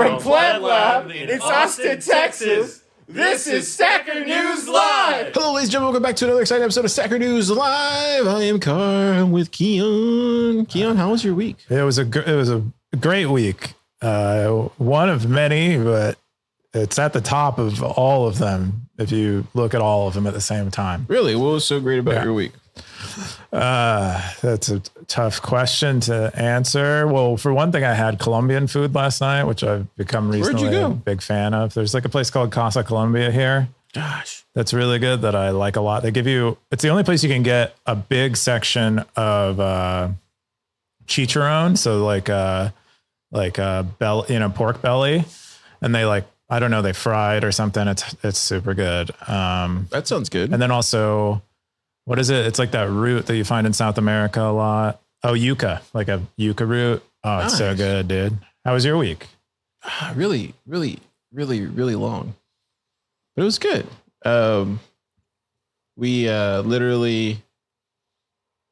From Plant Lab in Austin, Texas, this is Stacker News Live! Hello, ladies and gentlemen. Welcome back to another exciting episode of Stacker News Live. I am Car with Keyan. Keyan, how was your week? It was a great week. One of many, but it's at the top of all of them if you look at all of them at the same time. Really? What was so great about your week? That's a tough question to answer. Well, for one thing, I had Colombian food last night, which I've become recently a big fan of. There's like a place called Casa Colombia here. Gosh, that's really good that I like a lot. They give you, it's the only place you can get a big section of chicharron. So like pork belly. And they I don't know, they fry it or something. It's super good. That sounds good. And then also, what is it? It's like that root that you find in South America a lot. Oh, yuca, like a yuca root. Oh, it's so good, dude. How was your week? Really, really, really, really long, but it was good. We literally,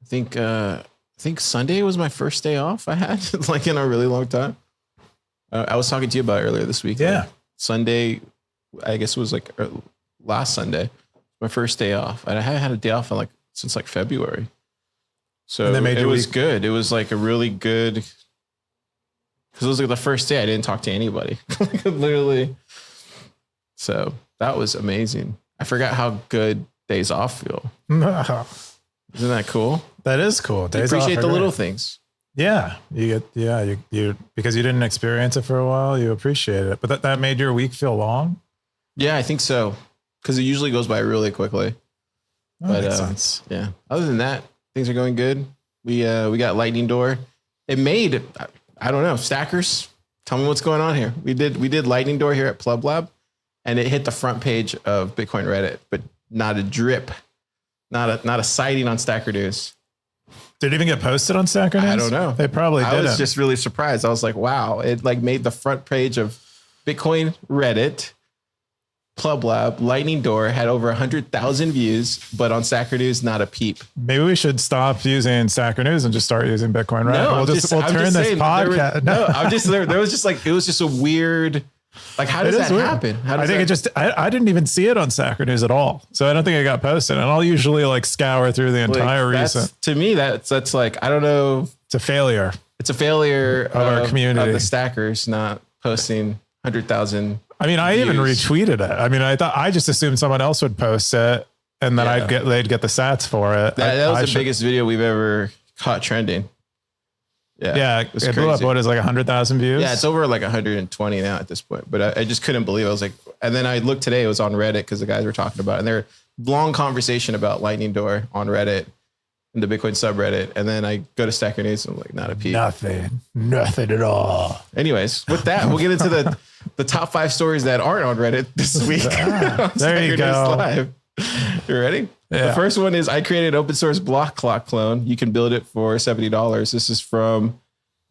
I think Sunday was my first day off I had like in a really long time. I was talking to you about it earlier this week. Yeah. Sunday, I guess it was like last Sunday, my first day off. And I haven't had a day off since February. So it was good. It was like a really good, because it was like the first day I didn't talk to anybody. Literally. So that was amazing. I forgot how good days off feel. Isn't that cool? That is cool. Days appreciate off the little things. Yeah. You because you didn't experience it for a while, you appreciate it. But that made your week feel long? Yeah, I think so. Because it usually goes by really quickly. That makes sense. Yeah. Other than that, things are going good. We got Lightning Door. It made, I don't know, stackers. Tell me what's going on here. We did Lightning Door here at Plub Lab, and it hit the front page of Bitcoin Reddit, but not a drip, not a sighting on Stacker News. Did it even get posted on Stacker News? I don't know. They probably did. I was just really surprised. I was like, wow, it made the front page of Bitcoin Reddit. Plub Lab, Lightning Door had over 100,000 views, but on Stacker News, not a peep. Maybe we should stop using Stacker News and just start using Bitcoin Reddit. No, we'll turn this podcast. There was just it was just a weird, how does that happen? I didn't even see it on Stacker News at all. So I don't think it got posted. And I'll usually scour through the entire recent. To me, that's I don't know. It's a failure. It's a failure of our community. Of the stackers not posting 100,000. I mean, I even retweeted it. I mean, I just assumed someone else would post it, and then they'd get the sats for it. That was the biggest video we've ever caught trending. Yeah, it blew up. What is 100,000 views? Yeah, it's over 120 now at this point. But I just couldn't believe it. I was and then I looked today. It was on Reddit because the guys were talking about it, and they're long conversation about Lightning Door on Reddit in the Bitcoin subreddit. And then I go to Stacker News and I'm like, not a peep. Nothing at all. Anyways, with that, we'll get into the top 5 stories that aren't on Reddit this week. There you go. Live. You ready? Yeah. The first one is I created an open source Blockclock clone. You can build it for $70. This is from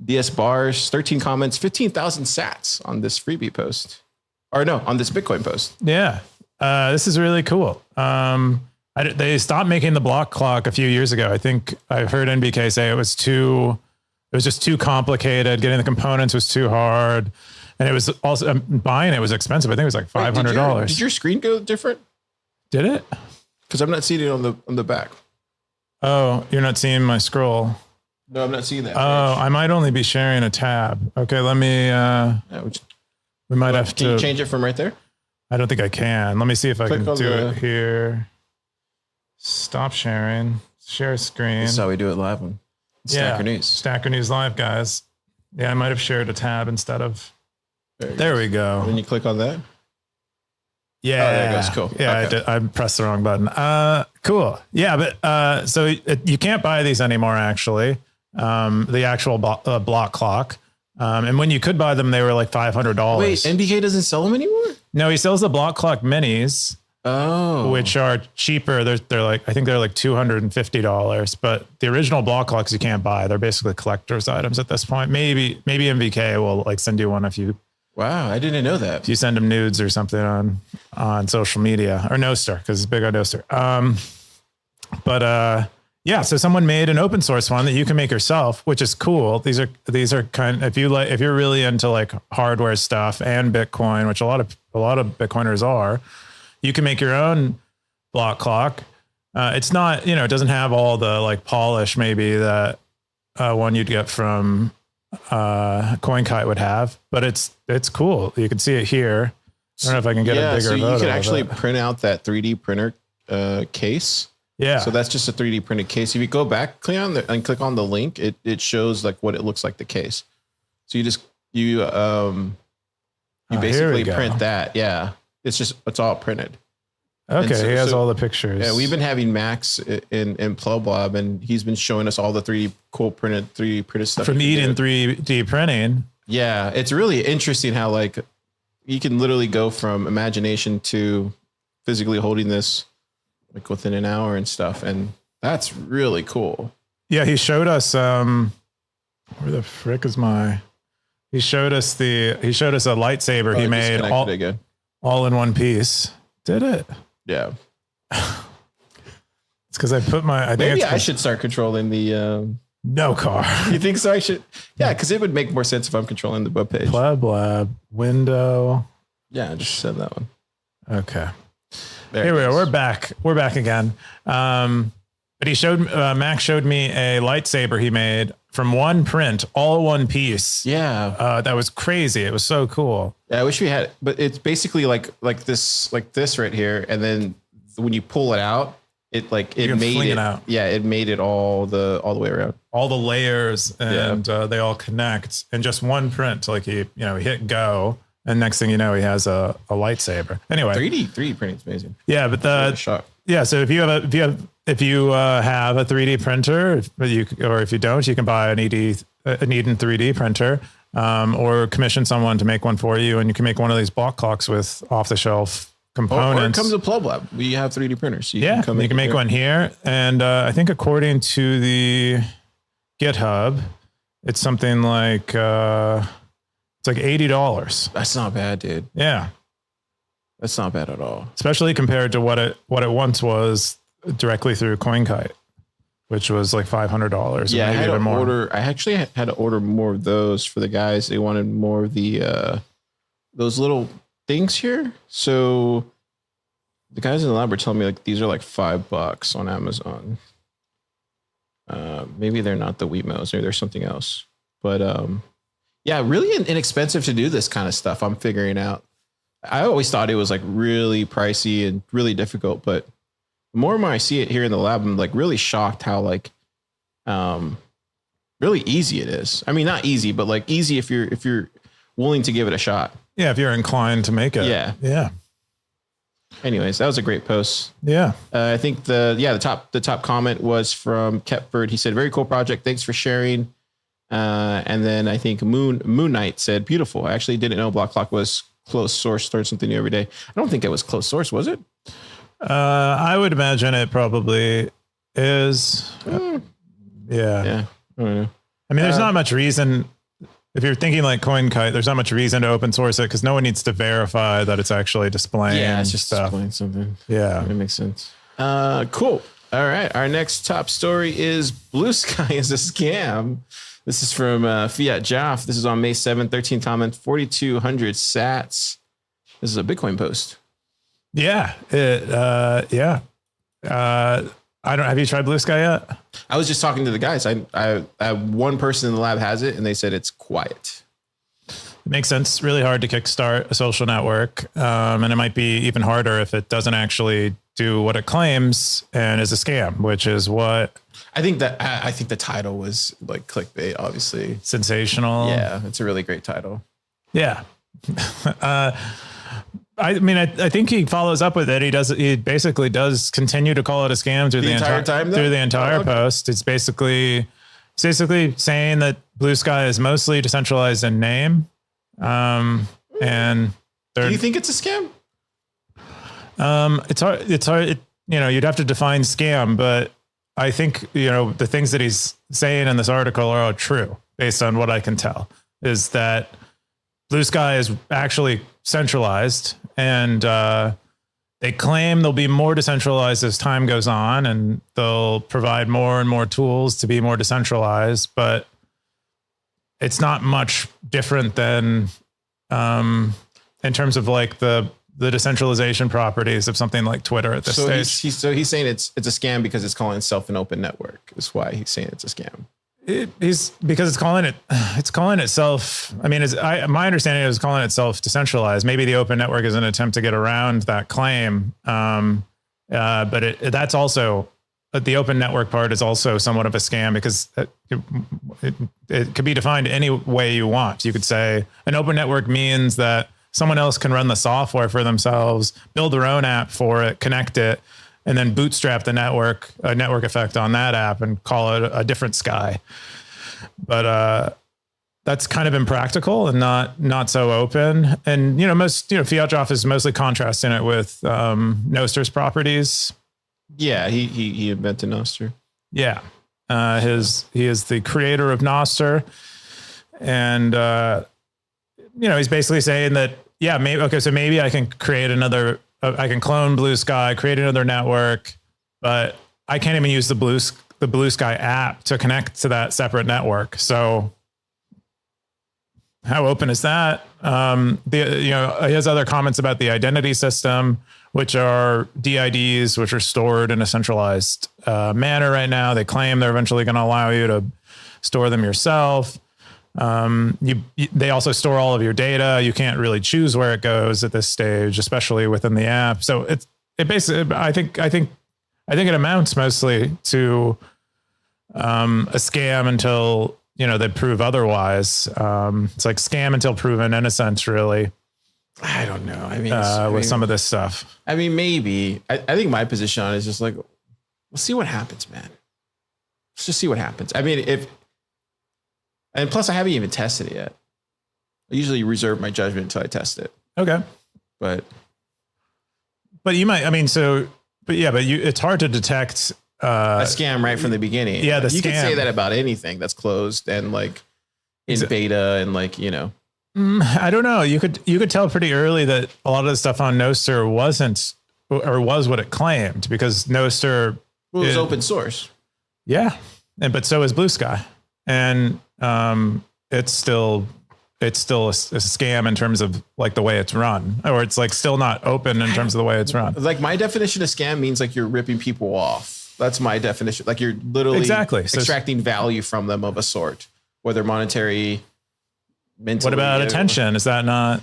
DS Bars, 13 comments, 15,000 sats on this freebie post. Or no, on this Bitcoin post. Yeah. This is really cool. They stopped making the Blockclock a few years ago. I think I've heard NBK say it was just too complicated. Getting the components was too hard. And it was also buying it was expensive. I think it was like $500. Did your screen go different? Did it? Because I'm not seeing it on the back. Oh, you're not seeing my scroll. No, I'm not seeing that. Oh, I might only be sharing a tab. Okay, let me. We might have to. Can you change it from right there? I don't think I can. Let me see if I can do it here. Stop sharing. Share screen. This is how we do it live on Stacker News. Stacker News Live, guys. Yeah, I might have shared a tab instead of. There we go. When you click on that. Yeah. Oh, there it goes. Cool. Yeah, okay. I pressed the wrong button. Cool. Yeah, but so you can't buy these anymore, actually. The actual Blockclock. And when you could buy them, they were like $500. Wait, NBK doesn't sell them anymore? No, he sells the Blockclock minis. Oh, which are cheaper. They're like $250, but the original Blockclocks you can't buy. They're basically collector's items at this point. Maybe MVK will send you one if you. Wow, I didn't know that. If you send him nudes or something on social media or Nostr, because it's big on Nostr. Yeah, so someone made an open source one that you can make yourself, which is cool. These are kind of, if you're really into like hardware stuff and Bitcoin, which a lot of Bitcoiners are, you can make your own Blockclock. It's not, it doesn't have all the like polish maybe that one you'd get from CoinKite would have, but it's cool. You can see it here. I don't know if I can get a bigger so you photo can of actually it. print out that 3D printer case. Yeah. So that's just a 3D printed case. If you go back, Keyan, and click on the link, it shows like what it looks like the case. So you basically print that. Yeah. It's all printed. Okay. So, he has all the pictures. Yeah. We've been having Max in PlubLab, and he's been showing us all the 3D printed stuff. From Eden 3D printing. Yeah. It's really interesting how like you can literally go from imagination to physically holding this like within an hour and stuff. And that's really cool. Yeah. He showed us, where the frick is he showed us a lightsaber he made all in one piece. Did it? Yeah. It's because I put maybe I should start controlling the, no car. You think so? I should. Yeah. Cause it would make more sense if I'm controlling the web page. Lab window. Yeah. I just said that one. Okay. Here we are. We're back. We're back again. But Max showed me a lightsaber he made from one print, all one piece. Yeah. That was crazy. It was so cool. Yeah, I wish we had, but it's basically like this right here. And then when you pull it out, it made it out. Yeah. It made it all the way around. All the layers and they all connect in just one print. Like he hit go. And next thing you know, he has a lightsaber. Anyway, 3D printing is amazing. Yeah, but so if you have a 3D printer, or if you don't, you can buy an Eden 3D printer, or commission someone to make one for you, and you can make one of these Blockclocks with off the shelf components. Or it comes to PlubLab. We have 3D printers. So you can make one here, and I think according to the GitHub, it's something like. It's like $80. That's not bad, dude. Yeah. That's not bad at all. Especially compared to what it once was directly through CoinKite, which was like $500. Yeah, I actually had to order more of those for the guys. They wanted more of the those little things here. So the guys in the lab were telling me like these are like $5 on Amazon. Maybe they're not the Wemos, maybe there's something else. But yeah, really inexpensive to do this kind of stuff. I'm figuring out. I always thought it was like really pricey and really difficult, but the more and more I see it here in the lab, I'm like really shocked how like really easy it is. I mean, not easy, but like easy if you're willing to give it a shot. Yeah, if you're inclined to make it. Yeah. Yeah. Anyways, that was a great post. Yeah. I think the top comment was from Kepford. He said, "Very cool project. Thanks for sharing." And then I think Moon Knight said, "Beautiful. I actually didn't know Blockclock was closed source. Learn something new every day." I don't think it was closed source, was it? I would imagine it probably is. Yeah. Yeah. I don't know. I mean, there's not much reason. If you're thinking like CoinKite, there's not much reason to open source it because no one needs to verify that it's actually displaying. Yeah, it's just displaying something. Yeah, it makes sense. Cool. All right. Our next top story is Bluesky is a scam. This is from fiatjaf. This is on May 7th, 13 comment, 4,200 sats. This is a Bitcoin post. Yeah. Yeah. Have you tried Bluesky yet? I was just talking to the guys. I one person in the lab has it and they said it's quiet. It makes sense. Really hard to kickstart a social network. And it might be even harder if it doesn't actually do what it claims and is a scam, which is what I think the title was like clickbait, obviously. Sensational. Yeah, it's a really great title. Yeah. I mean, I think he follows up with it. He basically does continue to call it a scam through the entire time, through the entire post. It's basically saying that Bluesky is mostly decentralized in name. And do you think it's a scam? It's hard. You'd have to define scam, but I think, the things that he's saying in this article are all true based on what I can tell, is that Bluesky is actually centralized and they claim they'll be more decentralized as time goes on, and they'll provide more and more tools to be more decentralized, but it's not much different than in terms of like the decentralization properties of something like Twitter at this stage. So he's saying it's a scam because it's calling itself an open network. Is why he's saying it's a scam. Because it's calling itself. I mean, my understanding is calling itself decentralized. Maybe the open network is an attempt to get around that claim. But that's also the open network part is also somewhat of a scam because it could be defined any way you want. You could say an open network means that someone else can run the software for themselves, build their own app for it, connect it, and then bootstrap a network effect on that app and call it a different sky. But that's kind of impractical and not so open. And fiatjaf is mostly contrasting it with Noster's properties. Yeah, he invented Noster. Yeah, he is the creator of Noster, and he's basically saying that maybe I can create another. I can clone Bluesky, create another network, but I can't even use the Bluesky app to connect to that separate network. So how open is that? He has other comments about the identity system, which are DIDs, which are stored in a centralized manner right now. They claim they're eventually going to allow you to store them yourself. They also store all of your data. You can't really choose where it goes at this stage, especially within the app. So it basically, I think it amounts mostly to a scam until they prove otherwise. It's like scam until proven innocent, really. I don't know. I mean, with some of this stuff. I mean, maybe. I think my position on it is just like, we'll see what happens, man. Let's just see what happens. I mean, and plus I haven't even tested it yet. I usually reserve my judgment until I test it. Okay. But you might, it's hard to detect a scam right from the beginning. Yeah. You can say that about anything that's closed and like in beta and like, I don't know. You could tell pretty early that a lot of the stuff on Noster wasn't or was what it claimed because Noster was open source. Yeah. But so is Bluesky. And it's still a scam in terms of like the way it's run, or it's like still not open in terms of the way it's run. Like my definition of scam means like you're ripping people off. That's my definition. Like you're literally extracting value from them of a sort, whether monetary, mentally. What about attention? Is that not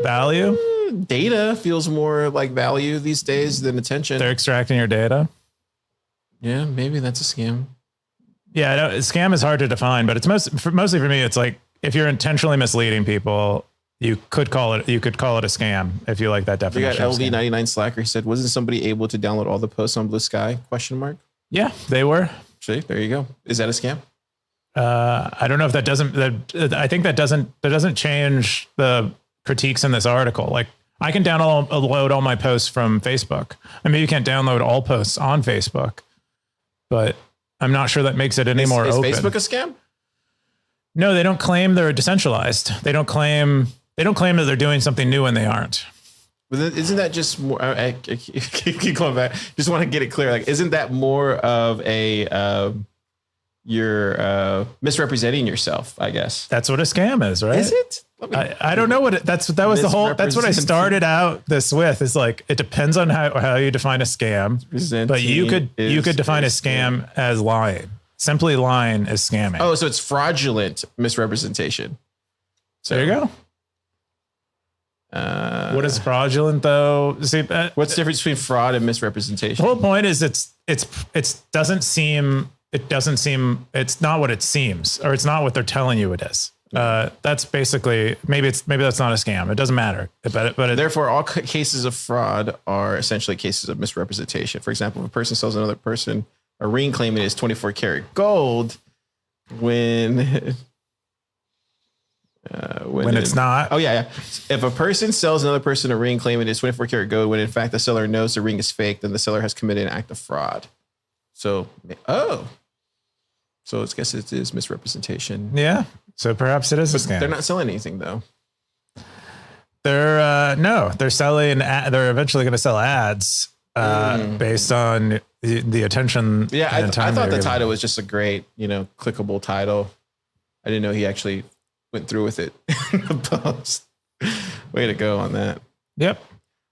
value? Data feels more like value these days than attention. They're extracting your data. Yeah, maybe that's a scam. Yeah, I know, scam is hard to define, but it's mostly for me. It's like if you're intentionally misleading people, you could call it a scam if you like that definition. We got LV99 Slacker. He said, "Wasn't somebody able to download all the posts on Bluesky?" ? Yeah, they were. See, there you go. Is that a scam? I don't know if I think that doesn't change the critiques in this article. Like I can download all my posts from Facebook. I mean, you can't download all posts on Facebook, but I'm not sure that makes it any more open. Is Facebook a scam? No, they don't claim they're decentralized. They don't claim that they're doing something new when they aren't. Isn't that just more? I keep going back. Just want to get it clear. Like, isn't that more of a you're misrepresenting yourself? I guess that's what a scam is, right? Is it? I don't know what that's what I started out this with. Is like it depends on how you define a scam. But you could define a scam as lying. Simply lying is scamming. Oh, so it's fraudulent misrepresentation. So there you go. What is fraudulent though? See, what's the difference between fraud and misrepresentation? The whole point is it's not what it seems, or it's not what they're telling you it is. That's basically maybe that's not a scam. It doesn't matter. But therefore, all cases of fraud are essentially cases of misrepresentation. For example, if a person sells another person a ring claiming it's 24 karat gold, when it's not. Oh yeah. If a person sells another person a ring claiming it's 24 karat gold, when in fact the seller knows the ring is fake, then the seller has committed an act of fraud. So I guess it is misrepresentation. Yeah. So perhaps it is a scam. They're not selling anything though. They're selling. They're eventually going to sell ads based on the attention. Yeah, I thought the title was just a great, clickable title. I didn't know he actually went through with it in the post. Way to go on that. Yep.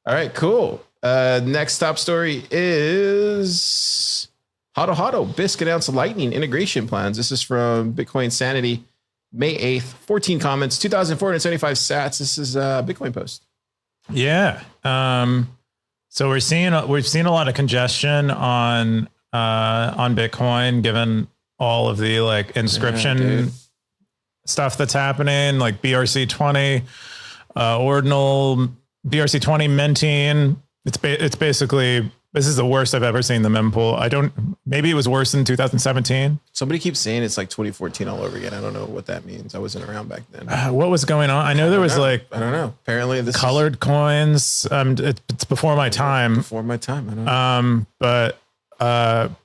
All right, cool. Next top story is Hodlhodl. Bisq announced Lightning integration plans. This is from Bitcoin Sanity, May 8th. 14 comments, 2,475 sats. This is a Bitcoin post. Yeah. So we've seen a lot of congestion on Bitcoin, given all of the like inscription stuff that's happening, like BRC20, Ordinal, BRC20 minting. It's basically, this is the worst I've ever seen the mempool. Maybe it was worse in 2017. Somebody keeps saying it's like 2014 all over again. I don't know what that means. I wasn't around back then. What was going on? I know there was I don't know. Apparently this colored coins. It's before my time. Before my time. I don't know. But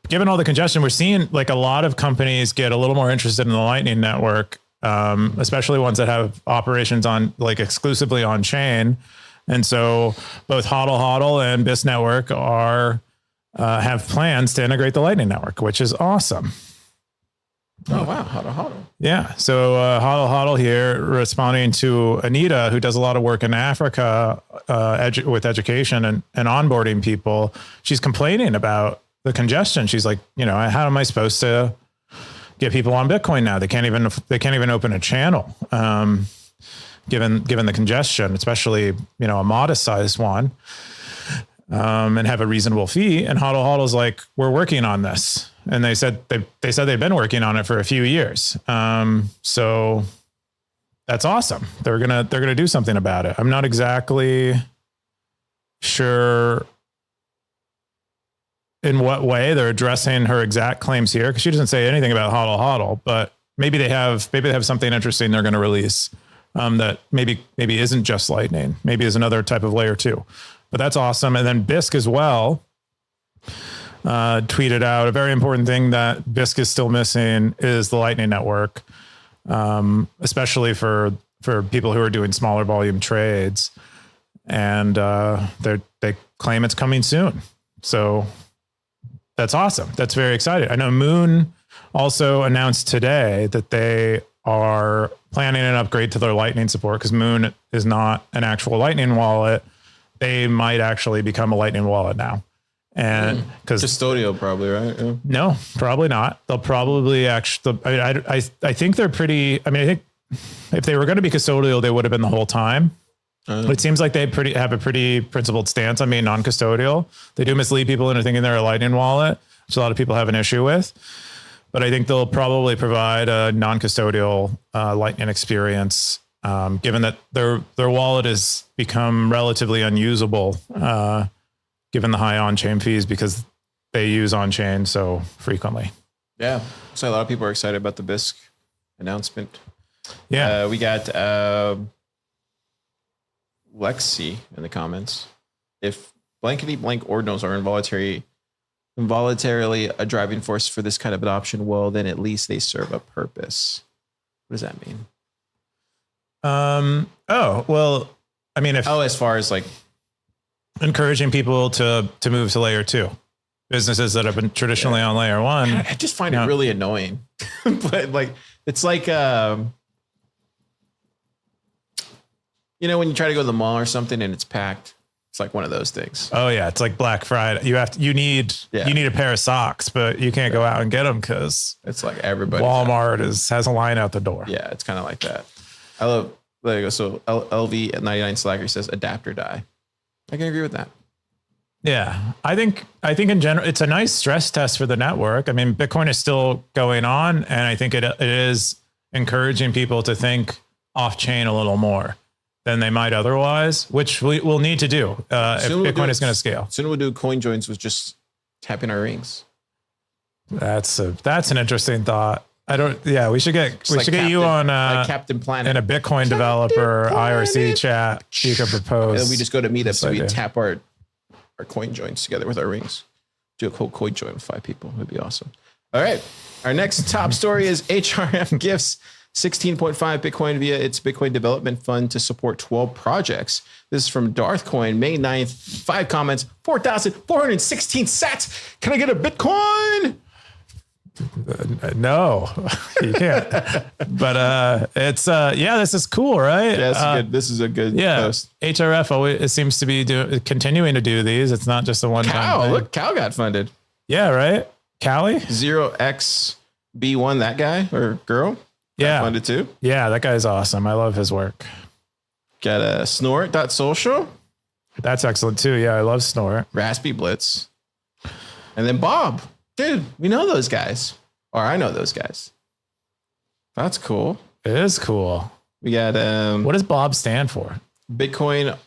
given all the congestion, we're seeing like a lot of companies get a little more interested in the Lightning Network, especially ones that have operations on like exclusively on chain. And so both Hodlhodl and Bisq Network have plans to integrate the Lightning Network, which is awesome. Oh, wow. Hodlhodl. Yeah. So Hodlhodl here responding to Anita, who does a lot of work in Africa with education and onboarding people. She's complaining about the congestion. She's like, how am I supposed to get people on Bitcoin now? They can't even open a channel. Given the congestion, especially, a modest sized one, and have a reasonable fee. And Hodlhodl's like, we're working on this. And they said they've been working on it for a few years. So that's awesome. They're gonna do something about it. I'm not exactly sure in what way they're addressing her exact claims here, because she doesn't say anything about Hodlhodl, but maybe they have something interesting they're going to release. That maybe isn't just Lightning, maybe is another type of layer too, but that's awesome. And then Bisq as well tweeted out a very important thing that Bisq is still missing is the Lightning Network, especially for people who are doing smaller volume trades, and they claim it's coming soon. So that's awesome. That's very exciting. I know Moon also announced today that they are planning an upgrade to their Lightning support, because Moon is not an actual Lightning wallet. They might actually become a Lightning wallet now. And because custodial, probably, right? Yeah. No, probably not. They'll probably actually, I think they're pretty, I think if they were going to be custodial, they would have been the whole time. It seems like they have a pretty principled stance on being non-custodial. They do mislead people into thinking they're a Lightning wallet, which a lot of people have an issue with. But I think they'll probably provide a non-custodial Lightning experience, given that their wallet has become relatively unusable, given the high on-chain fees, because they use on-chain so frequently. Yeah. So a lot of people are excited about the Bisq announcement. Yeah. We got Lexi in the comments. If blankety blank ordinals are involuntarily a driving force for this kind of adoption, well, then at least they serve a purpose. What does that mean? As far as like encouraging people to move to layer 2, businesses that have been traditionally on layer 1. I just find it really annoying, but like, it's like, when you try to go to the mall or something and it's packed. It's like one of those things. Oh yeah. It's like Black Friday. You need a pair of socks, but you can't go out and get them because it's like everybody. Walmart has a line out the door. Yeah. It's kind of like that. I love, there you go. So LV at 99 Slacker says adapt or die. I can agree with that. Yeah. I think in general, it's a nice stress test for the network. I mean, Bitcoin is still going on, and I think it is encouraging people to think off chain a little more than they might otherwise, which we'll need to do if Bitcoin is going to scale. Soon we'll do coin joins with just tapping our rings. That's an interesting thought. We should get you on like Captain Planet in a Bitcoin developer IRC chat. You could propose. And we just go to meetups and we tap our coin joins together with our rings. Do a whole coin join with 5 people. It'd be awesome. All right. Our next top story is HRM gifts 16.5 Bitcoin via its Bitcoin development fund to support 12 projects. This is from Darthcoin, May 9th. 5 comments, 4,416 sats. Can I get a Bitcoin? No, you can't. But it's this is cool, right? Yeah, this is a good post. HRF always seems to be continuing to do these. It's not just a one-time thing. Look, Cal got funded. Yeah, right. Callie 0xB1, that guy or girl. Got funded too. Yeah, that guy's awesome. I love his work. Got a snort.social. That's excellent too. Yeah, I love Snort. Raspy Blitz. And then Bob. Dude, we know those guys. Or I know those guys. That's cool. It is cool. We got what does Bob stand for? Bitcoin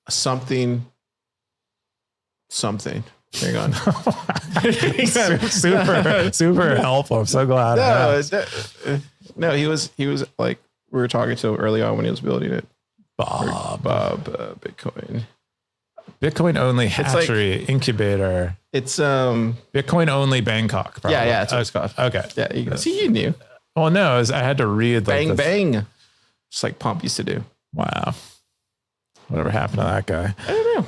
something. There you go. super helpful. I'm so glad. No, he was like, we were talking to him early on when he was building it. Bob, Bitcoin. Bitcoin only hatchery incubator. It's Bitcoin only Bangkok. Probably. Yeah, that's what it's called. Okay. Yeah, you go. See, you knew. Well, no, I had to read bang. Just like Pomp used to do. Wow. Whatever happened to that guy? I don't know.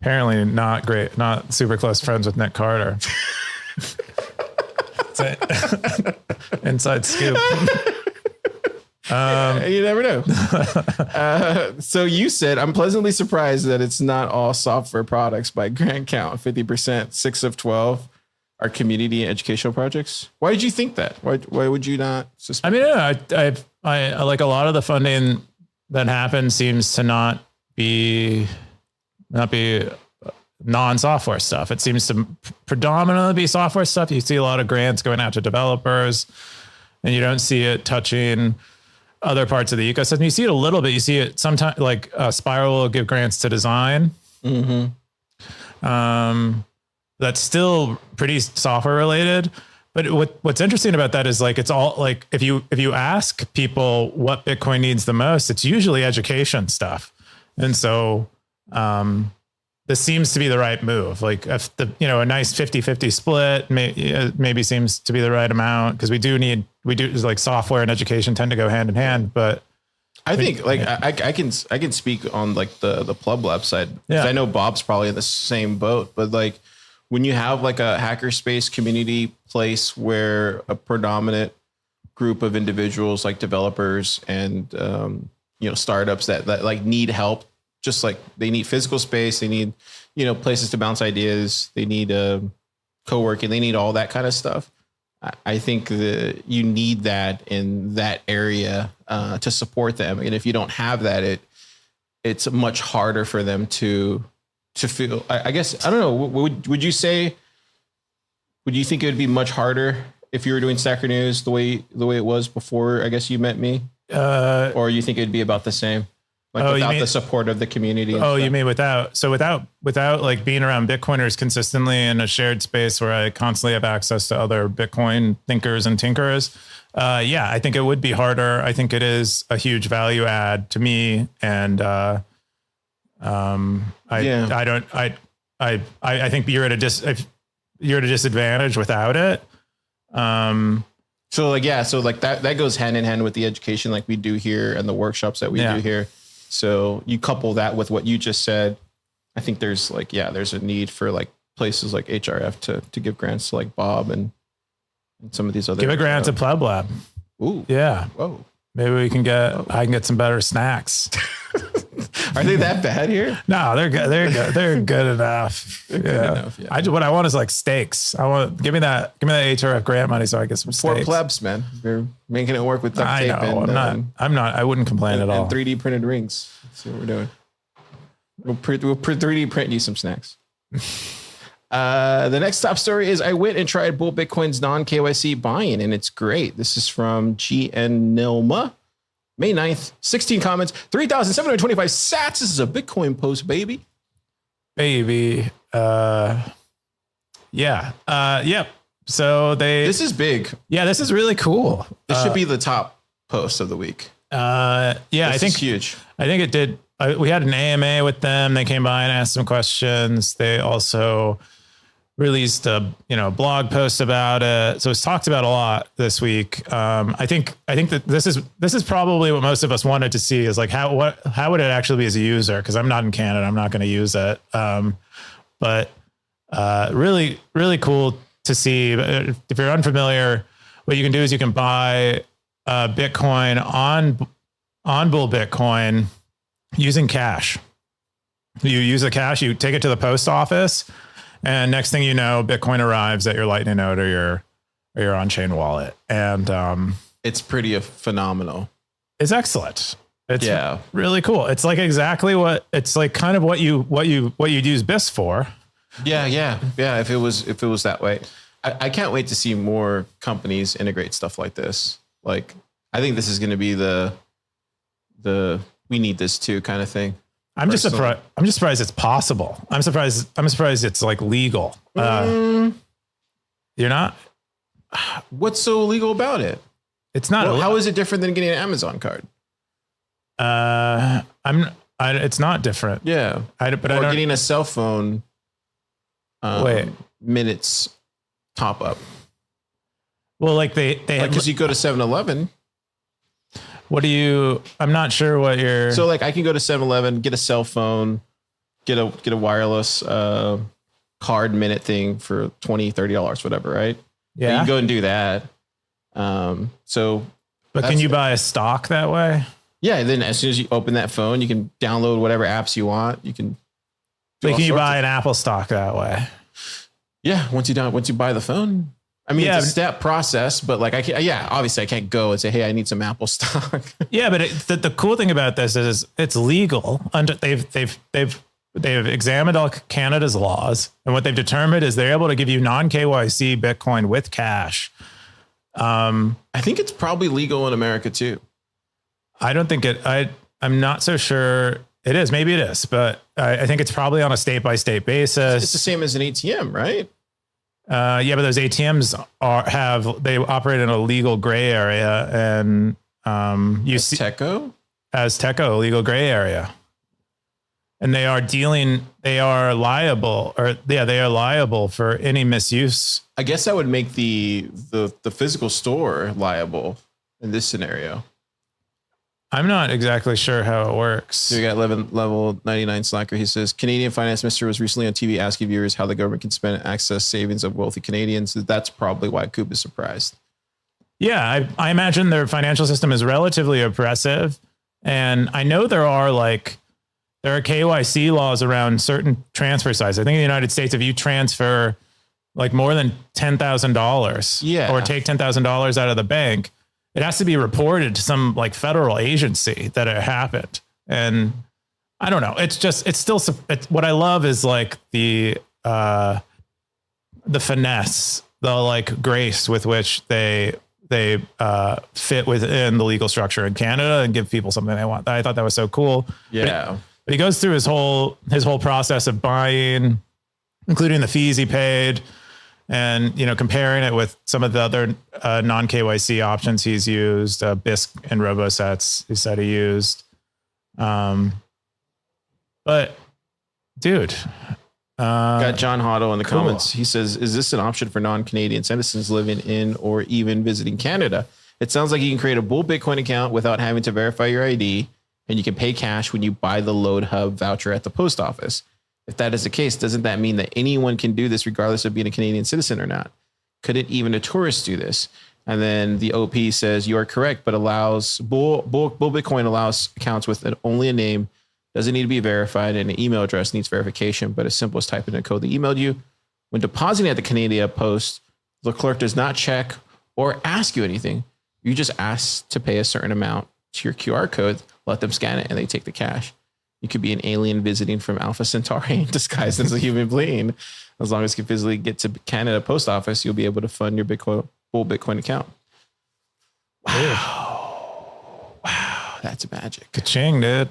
Apparently not great, not super close friends with Nick Carter. Inside scoop. You never know. So you said, I'm pleasantly surprised that it's not all software products by grand count. 50%, 6 of 12 are community and educational projects. Why did you think that? Why would you not suspect? I mean, I like a lot of the funding that happens seems to not be non-software stuff. It seems to predominantly be software stuff. You see a lot of grants going out to developers, and you don't see it touching other parts of the ecosystem. You see it a little bit. You see it sometimes, like Spiral will give grants to design. Mm-hmm. That's still pretty software related. But what's interesting about that is like, it's all like, if you ask people what Bitcoin needs the most, it's usually education stuff. And so, this seems to be the right move. Like if a nice 50-50 split maybe seems to be the right amount. Cause we do like software and education tend to go hand in hand, but I think I can speak on like the Plub Lab side. Yeah. I know Bob's probably in the same boat, but like when you have like a hackerspace community place where a predominant group of individuals like developers and, startups that like need help, just like they need physical space, they need, places to bounce ideas, they need co-working, they need all that kind of stuff. I think that you need that in that area to support them. And if you don't have that, it's much harder for them to feel, I guess, I don't know. Would you think it would be much harder if you were doing Stacker News the way it was before, I guess you met me? Or you think it'd be about the same? Like without the support of the community. You mean without like being around Bitcoiners consistently in a shared space where I constantly have access to other Bitcoin thinkers and tinkerers. I think it would be harder. I think it is a huge value add to me. And, I think you're at a disadvantage without it. So that goes hand in hand with the education like we do here and the workshops that we do here. So you couple that with what you just said. I think there's a need for like places like HRF to give grants to like Bob and some of these other. Give a grant to Pleb Lab. Ooh. Yeah. Whoa. Maybe I can get some better snacks. Are they that bad here? No, they're good. They're good enough. They're good enough. Yeah. What I want is like steaks. Give me that HRF grant money so I get some steaks. For plebs, man. They're making it work with duct tape. I know. I'm not. I wouldn't complain at all. And 3D printed rings. That's what we're doing. We'll 3D print you some snacks. The next top story is I went and tried Bull Bitcoin's non-KYC buy-in, and it's great. This is from GN Nilma. May 9th, 16 comments, 3,725 sats. This is a Bitcoin post, baby. Baby. Yep. So this is big. Yeah, this is really cool. This should be the top post of the week. I think huge. I think it did. We had an AMA with them. They came by and asked some questions. They also released a blog post about it. So it's talked about a lot this week. I think that this is probably what most of us wanted to see, is like how would it actually be as a user? Because I'm not in Canada, I'm not going to use it. But really, really cool to see. If you're unfamiliar, what you can do is you can buy Bitcoin on Bull Bitcoin using cash. You use the cash, you take it to the post office, and next thing you know, Bitcoin arrives at your Lightning node or your on-chain wallet. And it's pretty phenomenal. It's excellent. It's really cool. It's like exactly it's like kind of what you'd use Bisq for. Yeah. If it was that way, I can't wait to see more companies integrate stuff like this. Like, I think this is going to be the we need this too kind of thing. I'm just surprised it's possible. I'm surprised it's like legal. You're not? What's so illegal about it? It's not. Well, how is it different than getting an Amazon card? It's not different. Yeah. Getting a cell phone minutes top up. Well, like they have, because you go to 7-Eleven. I'm not sure what you're. So like I can go to 7-Eleven, get a cell phone, get a wireless card minute thing for $20, $30, whatever, right? Yeah. You can go and do that. But can you buy a stock that way? Yeah. And then as soon as you open that phone, you can download whatever apps you want. You can. Can you buy an Apple stock that way? Yeah. Once you buy the phone. I mean, it's a step process, but like obviously I can't go and say, hey, I need some Apple stock. Yeah, but the cool thing about this is it's legal. They've examined all Canada's laws, and what they've determined is they're able to give you non-KYC Bitcoin with cash. I think it's probably legal in America too. I don't think I'm not so sure it is. Maybe it is, but I think it's probably on a state by state basis. It's the same as an ATM, right? Yeah, but those ATMs they operate in a legal gray area, and you see Teco as Teco, legal gray area, and they are liable for any misuse. I guess that would make the physical store liable in this scenario. I'm not exactly sure how it works. So we got level 99 Slacker. He says, Canadian finance minister was recently on TV asking viewers how the government can spend and access savings of wealthy Canadians. That's probably why Coop is surprised. Yeah, I imagine their financial system is relatively oppressive. And I know there are KYC laws around certain transfer sizes. I think in the United States, if you transfer like more than $10,000 or take $10,000 out of the bank, it has to be reported to some like federal agency that it happened. And I don't know. What I love is like the finesse, the like grace with which they fit within the legal structure in Canada and give people something they want. I thought that was so cool. Yeah. But he goes through his whole process of buying, including the fees he paid, and, comparing it with some of the other non-KYC options he's used, Bisq and RoboSets, he said he used. But dude, got John Hodlhodl in the comments. He says, is this an option for non-Canadian citizens living in or even visiting Canada? It sounds like you can create a Bull Bitcoin account without having to verify your ID, and you can pay cash when you buy the Load Hub voucher at the post office. If that is the case, doesn't that mean that anyone can do this regardless of being a Canadian citizen or not? Couldn't even a tourist do this? And then the OP says, you are correct, but allows Bull Bitcoin allows accounts with only a name, doesn't need to be verified, and an email address needs verification, but as simple as typing in a code they emailed you. When depositing at the Canada Post, the clerk does not check or ask you anything. You just ask to pay a certain amount to your QR code, let them scan it, and they take the cash. You could be an alien visiting from Alpha Centauri disguised as a human being. As long as you can physically get to Canada Post Office, you'll be able to fund your Bull Bitcoin account. Wow. That's magic. Ka-ching, dude.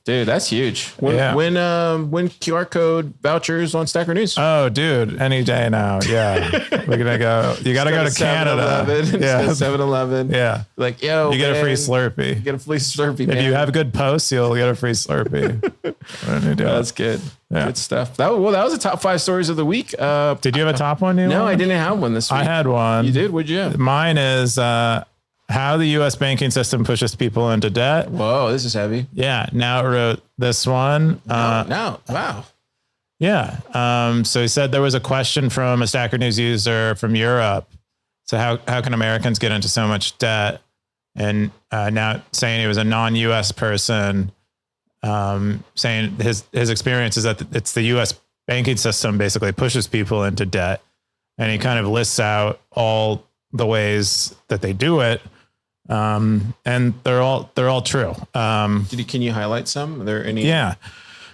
Dude, that's huge. When QR code vouchers on Stacker News? Oh, dude, any day now. Yeah. We're going to go. You got to go to Canada. 7-Eleven. Yeah. Like, yo, you get a free Slurpee. You get a free Slurpee, man. If you have good posts, you'll get a free Slurpee. That's good. Yeah. Good stuff. That was the top 5 stories of the week. Did you have a top one? No, I didn't have one this week. I had one. You did? What'd you have? Mine is how the U.S. banking system pushes people into debt. Whoa, this is heavy. Yeah. Now it wrote this one. Wow. Yeah. So he said there was a question from a Stacker News user from Europe. So how can Americans get into so much debt? And now saying he was a non-U.S. person, saying his experience is that it's the U.S. banking system basically pushes people into debt. And he kind of lists out all the ways that they do it. And they're all true. Can you highlight some? Are there any that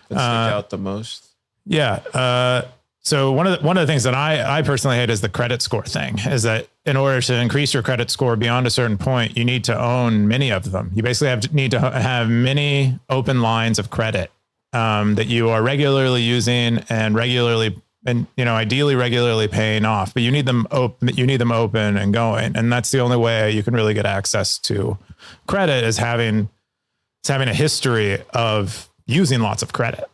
stick out the most? Yeah. So one of the things that I personally hate is the credit score thing, is that in order to increase your credit score beyond a certain point, you need to own many of them. You basically need to have many open lines of credit that you are regularly using and ideally regularly paying off, but you need them open and going. And that's the only way you can really get access to credit, is having a history of using lots of credit.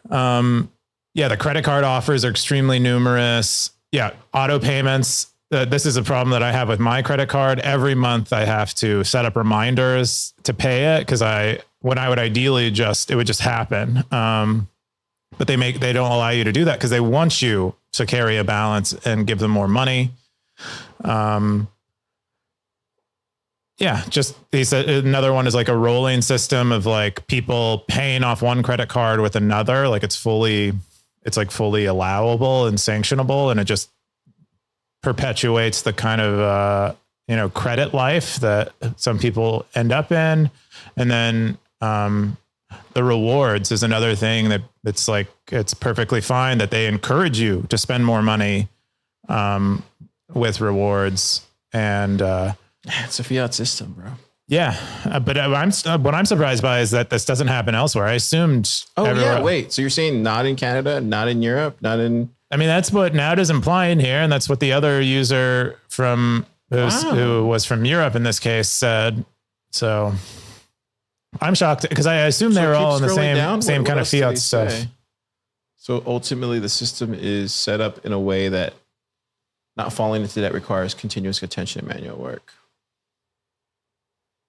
The credit card offers are extremely numerous. Yeah. Auto payments. This is a problem that I have with my credit card. Every month I have to set up reminders to pay it, because when I would ideally it would just happen. But they don't allow you to do that because they want you to carry a balance and give them more money. He said another one is like a rolling system of like people paying off one credit card with another. Like it's fully allowable and sanctionable, and it just perpetuates the kind of credit life that some people end up in. And then the rewards is another thing it's perfectly fine that they encourage you to spend more money with rewards. And it's a fiat system, bro. Yeah. But what I'm surprised by is that this doesn't happen elsewhere. I assumed. Wait. So you're saying not in Canada, not in Europe, not in. I mean, that's what Naud is implying here. And that's what the other user who was from Europe in this case said. So I'm shocked because I assume they were all in the same kind of fiat stuff. So ultimately the system is set up in a way that not falling into debt requires continuous attention and manual work.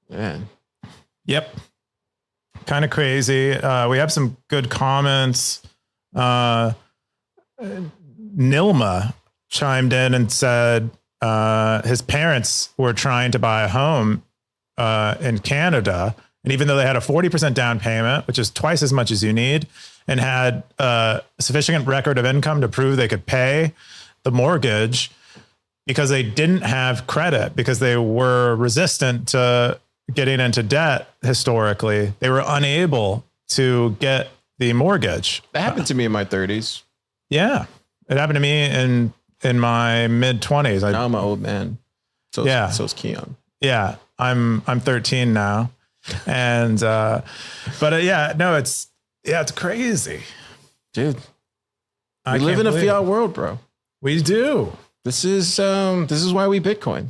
Man. Yep. Kind of crazy. We have some good comments. Nilma chimed in and said his parents were trying to buy a home in Canada. And even though they had a 40% down payment, which is twice as much as you need, and had a sufficient record of income to prove they could pay the mortgage, because they didn't have credit, because they were resistant to getting into debt historically, they were unable to get the mortgage. That happened to me in my 30s. Yeah. It happened to me in my mid 20s. Now I'm an old man. So is Keyan. Yeah. I'm 13 now. And, it's crazy. Dude, we live in a fiat world, bro. We do. This is why we Bitcoin.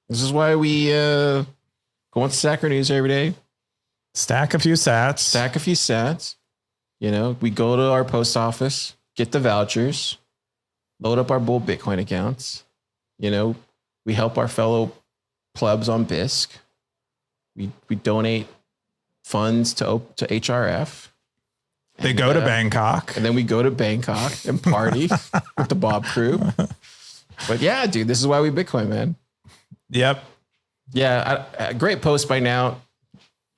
This is why we go on Stacker News every day. Stack a few sats. We go to our post office, get the vouchers, load up our bull Bitcoin accounts. We help our fellow plebs on Bisq. We donate funds to HRF. They go to Bangkok. And then we go to Bangkok and party with the Bob crew. But yeah, dude, this is why we Bitcoin, man. Yep. Yeah, great post by now.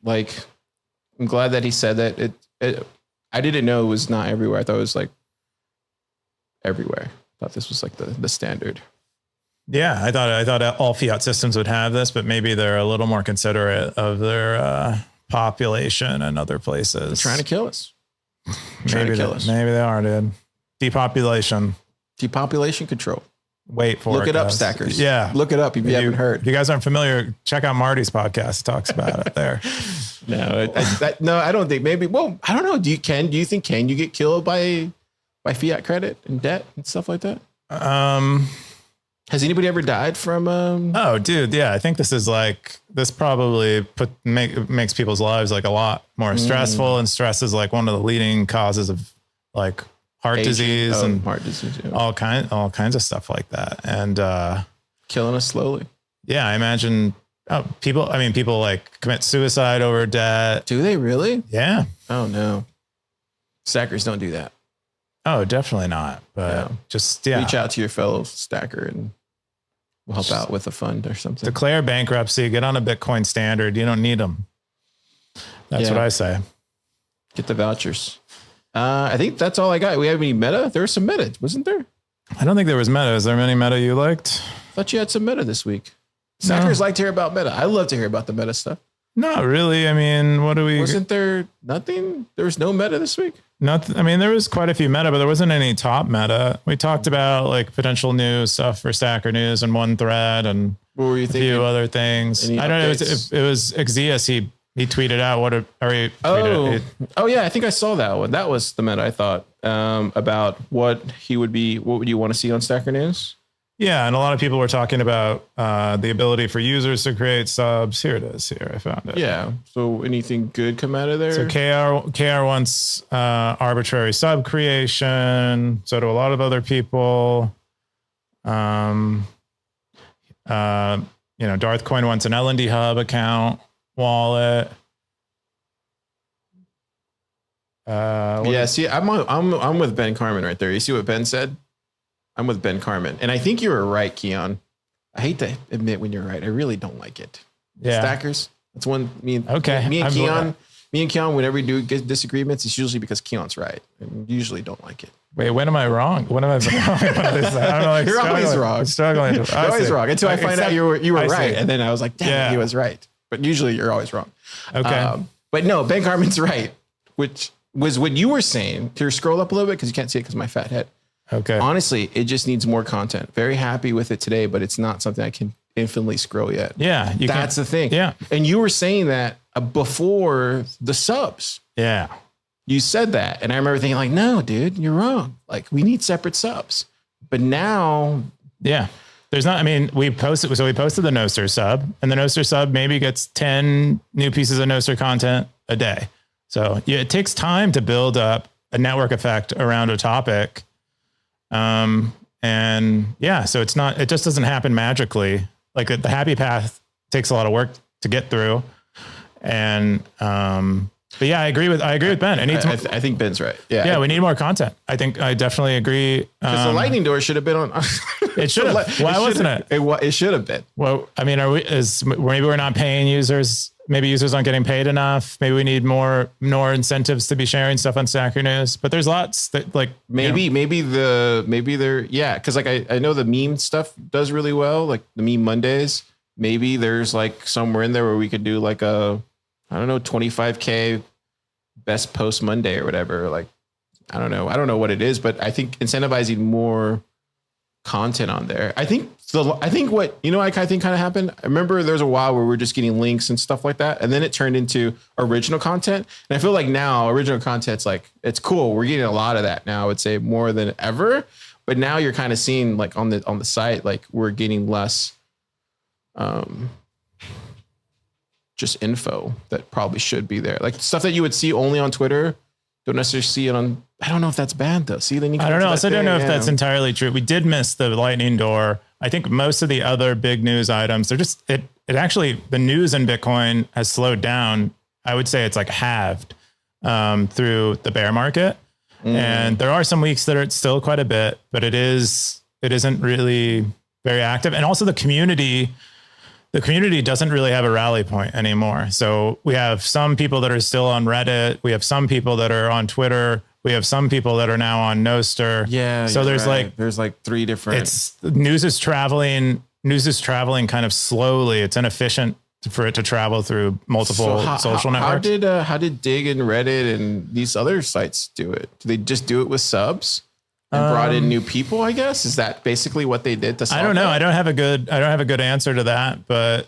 Like, I'm glad that he said that. I didn't know it was not everywhere. I thought it was like everywhere. I thought this was like the standard. Yeah, I thought all fiat systems would have this, but maybe they're a little more considerate of their population and other places. They're trying to kill us. Maybe they are, dude. Depopulation control. wait for Look it up, guys. stackers. Yeah. Look it up if you haven't heard. If you guys aren't familiar, check out Marty's podcast. He talks about it there. No, I don't think maybe. Well, I don't know. Do you think can you get killed by fiat credit and debt and stuff like that? Has anybody ever died from? Oh, dude, yeah. I think this probably makes people's lives like a lot more stressful, and stress is like one of the leading causes of like heart disease and heart disease, all kinds of stuff like that, and killing us slowly. Yeah, I imagine people like commit suicide over debt. Do they really? Yeah. Oh no, stackers don't do that. Oh, definitely not. But just reach out to your fellow stacker and we'll help out with a fund or something. Declare bankruptcy. Get on a Bitcoin standard. You don't need them. That's what I say. Get the vouchers. I think that's all I got. We have any meta? There was some meta, wasn't there? I don't think there was meta. Is there any meta you liked? I thought you had some meta this week. Stackers like to hear about meta. I love to hear about the meta stuff. Not really. I mean, wasn't there nothing? There was no meta this week? Nothing. I mean, there was quite a few meta, but there wasn't any top meta. We talked about like potential new stuff for Stacker News and one thread and what were you thinking? A few other things. I don't know. It was Exius. He tweeted out yeah, I think I saw that one. That was the meta I thought about what would you want to see on Stacker News? Yeah, and a lot of people were talking about the ability for users to create subs. Here it is. Here, I found it. Yeah. So anything good come out of there? So KR wants arbitrary sub creation. So do a lot of other people. Darth Coin wants an L&D Hub account wallet. See, I'm with Ben Carmen right there. You see what Ben said? I'm with Ben Carmen. And I think you were right, Keyan. I hate to admit when you're right. I really don't like it. Yeah. Stackers. That's one me and Keyan, whenever we do get disagreements, it's usually because Keyan's right. And usually don't like it. Wait, when am I wrong? When am I wrong? I don't know. You're always wrong. I'm struggling. You're always wrong. Until I find out you were right. And then I was like, damn, he was right. But usually you're always wrong. Okay. But no, Ben Carmen's right, which was what you were saying. To scroll up a little bit because you can't see it because of my fat head. Okay. Honestly, it just needs more content. Very happy with it today, but it's not something I can infinitely scroll yet. Yeah. That's the thing. Yeah. And you were saying that before the subs. Yeah. You said that. And I remember thinking like, no, dude, you're wrong. Like we need separate subs. But now. Yeah. There's not, I mean, we posted the Nostr sub, and the Nostr sub maybe gets 10 new pieces of Nostr content a day. So yeah, it takes time to build up a network effect around a topic. And yeah, so it just doesn't happen magically. Like the happy path takes a lot of work to get through. And, but yeah, I agree with Ben. I think Ben's right. Yeah. Yeah. We need more content. I definitely agree. Because the lightning door should have been on. It should have. Why wasn't it? It should have been. Well, I mean, maybe we're not paying users. Maybe users aren't getting paid enough. Maybe we need more incentives to be sharing stuff on Stacker News. But there's lots that like maybe because like I know the meme stuff does really well, like the meme Mondays. Maybe there's like somewhere in there where we could do like a 25K best post Monday or whatever. Like I don't know what it is, but I think incentivizing more content on there. I think what I think kind of happened. I remember there was a while where we were just getting links and stuff like that, and then it turned into original content. And I feel like now original content's like it's cool. We're getting a lot of that now. I would say more than ever. But now you're kind of seeing like on the site, like we're getting less, just info that probably should be there. Like stuff that you would see only on Twitter. Don't necessarily see it on. I don't know if that's bad though. See, then you. I don't know. I don't know if that's entirely true. We did miss the lightning door. I think most of the other big news items, they're just it actually the news in Bitcoin has slowed down. I would say it's like halved through the bear market, and there are some weeks that are still quite a bit, but it isn't really very active, and also the community. The community doesn't really have a rally point anymore. So we have some people that are still on Reddit. We have some people that are on Twitter. We have some people that are now on Nostr. Yeah. So there's like three different. News is traveling kind of slowly. It's inefficient for it to travel through multiple social networks. How did Dig and Reddit and these other sites do it? Do they just do it with subs? And brought in new people, I guess. Is that basically what they did to solve I don't know. that? I don't have a good answer to that, but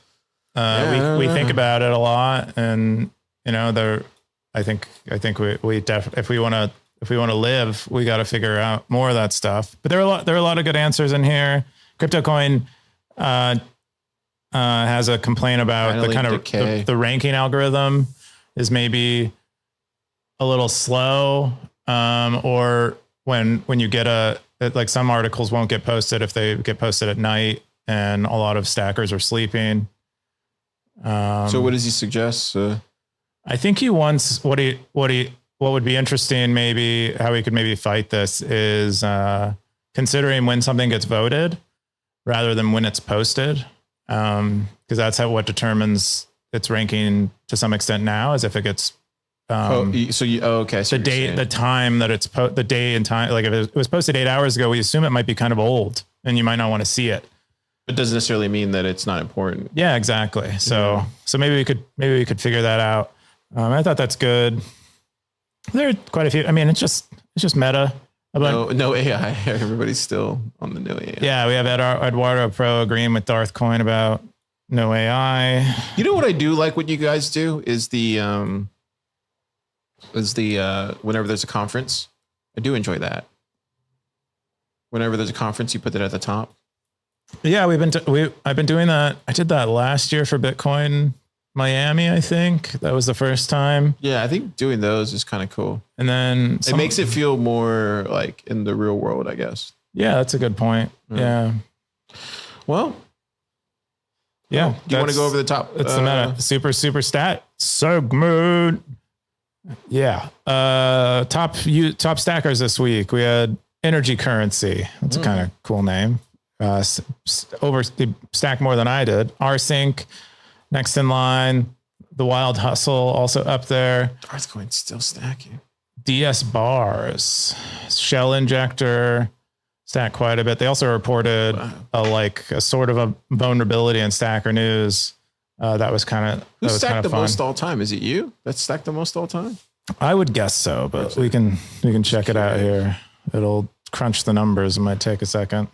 we think about it a lot, and I think we definitely, if we want to live, we got to figure out more of that stuff. But there are a lot of good answers in here. CryptoCoin has a complaint about the kind of the ranking algorithm is maybe a little slow, or when you get like some articles won't get posted if they get posted at night, and a lot of stackers are sleeping. So what does he suggest? I think he wants what would be interesting, maybe how we could maybe fight this is considering when something gets voted rather than when it's posted. Because that's what determines its ranking to some extent now, is if it gets okay. So the date, the time that it's the day and time. Like if it was posted 8 hours ago, we assume it might be kind of old, and you might not want to see it. It doesn't necessarily mean that it's not important. Yeah, exactly. So maybe we could figure that out. I thought that's good. There are quite a few. I mean, it's just meta. No AI. Everybody's still on the no AI. Yeah, we have Eduardo Pro agreeing with Darth Coin about no AI. You know what I do like what you guys do is whenever there's a conference, I do enjoy that. Whenever there's a conference, you put that at the top. Yeah, I've been doing that. I did that last year for Bitcoin Miami, I think. That was the first time. Yeah, I think doing those is kind of cool. And then it makes it feel more like in the real world, I guess. Yeah, that's a good point. Yeah. Well, yeah. Do you want to go over the top? It's the meta. Super stat segment. Yeah. Top stackers this week. We had Energy Currency. That's a kind of cool name. They stacked more than I did. Rsync, next in line. The Wild Hustle also up there. Darthcoin's still stacking. DS Bars, Shell Injector, stacked quite a bit. They also reported a sort of a vulnerability in Stacker News. That was kind of who stacked the most all time? Is it you that stacked the most all time? I would guess so, but we can check it out here. It'll crunch the numbers. It might take a second.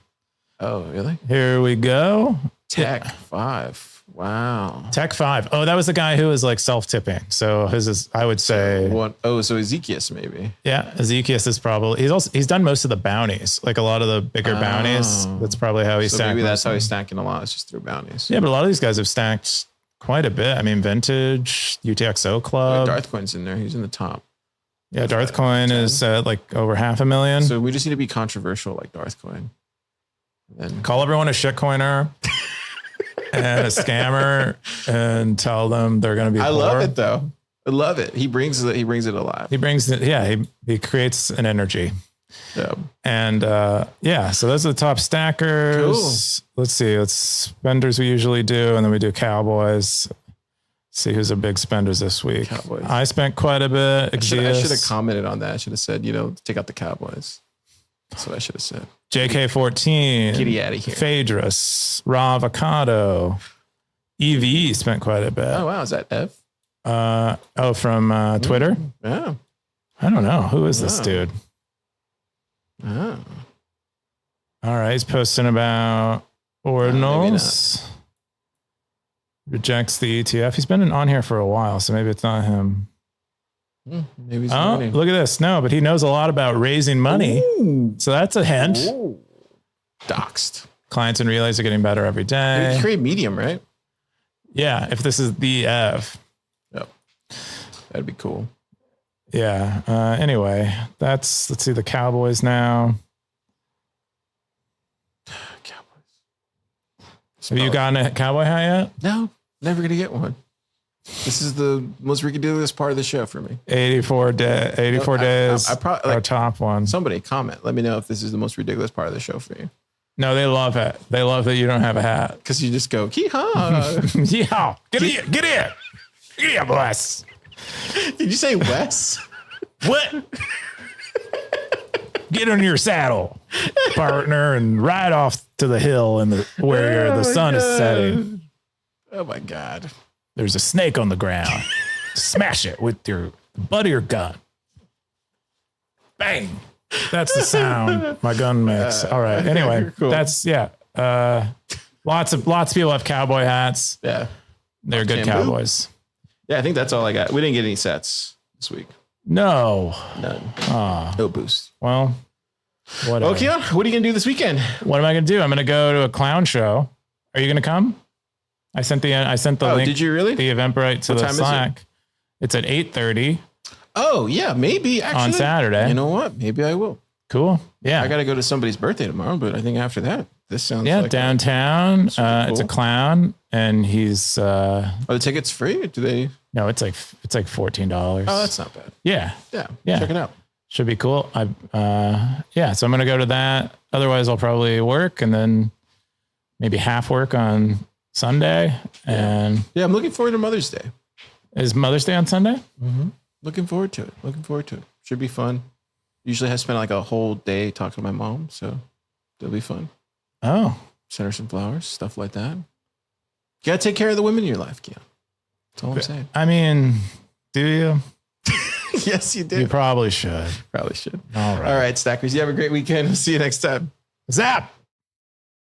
Oh, really? Here we go. Tech 5. Wow. Tech 5. Oh, that was the guy who was like self-tipping. So his is, I would say. So Ezekiel maybe. Yeah, Ezekiel is probably. He's done most of the bounties, like a lot of the bigger bounties. That's probably how he's stacked. Maybe that's how he's stacking a lot. It's just through bounties. Yeah, but a lot of these guys have stacked quite a bit. I mean, Vintage, UTXO Club. Darthcoin's in there. He's in the top. Yeah, Darthcoin is like over 500,000. So we just need to be controversial like Darthcoin. Then call everyone a shitcoiner and a scammer and tell them they're going to be poor. I love it though. I love it. He brings it alive. He creates an energy. Yeah. And so those are the top stackers. Cool. Let's see. Spenders we usually do, and then we do Cowboys. See who's a big spenders this week. Cowboys. I spent quite a bit. I should have commented on that. I should have said, take out the Cowboys. That's what I should have said. JK14. Get out of here. Phaedrus. Raw Avocado. EV spent quite a bit. Oh, wow. Is that F? From Twitter? Yeah. I don't know. Who is this dude? Oh. All right. He's posting about ordinals. Rejects the ETF. He's been on here for a while, so maybe it's not him. Maybe he's look at this. No, but he knows a lot about raising money. Ooh. So that's a hint. Ooh. Doxed. Clients and relays are getting better every day. Maybe create Medium, right? Yeah. If this is the F. Yep. That'd be cool. Yeah. Anyway, let's see the Cowboys now. Have you gotten a cowboy hat yet? No, never going to get one. This is the most ridiculous part of the show for me. 84 days. I probably our top one. Somebody comment. Let me know if this is the most ridiculous part of the show for you. No, they love it. They love that you don't have a hat. Because you just go, hee-haw. Yeah. Get in. Yeah, boss. Did you say Wes? What? Get on your saddle, partner, and ride off to the hill where the sun is setting. Oh my God. There's a snake on the ground. Smash it with your butt of your gun. Bang. That's the sound my gun makes. All right. Anyway, cool. That's lots of people have cowboy hats. Yeah. They're good cowboys. Yeah, I think that's all I got. We didn't get any sets this week. No. None. No boost. Well, whatever. Okay, what are you gonna do this weekend? What am I gonna do? I'm gonna go to a clown show. Are you gonna come? I sent the link. Did you really? The Eventbrite to the Slack. It's at 8:30. Oh yeah, maybe actually on Saturday. You know what? Maybe I will. Cool. Yeah. I got to go to somebody's birthday tomorrow, but I think after that, this sounds like downtown. Cool. It's a clown, and he's. Are the tickets free? Or do they? No, it's like $14. Oh, that's not bad. Yeah. Check it out. Should be cool. So I'm gonna go to that. Otherwise, I'll probably work and then maybe half work on Sunday. And I'm looking forward to Mother's Day. Is Mother's Day on Sunday? Mm-hmm. Looking forward to it. Should be fun. Usually I spend like a whole day talking to my mom, so it'll be fun. Oh. Send her some flowers, stuff like that. You gotta take care of the women in your life, Keyan. That's all I'm saying. I mean, do you? Yes, you do. You probably should. Probably should. All right. All right, Stackers. You have a great weekend. We'll see you next time. Zap!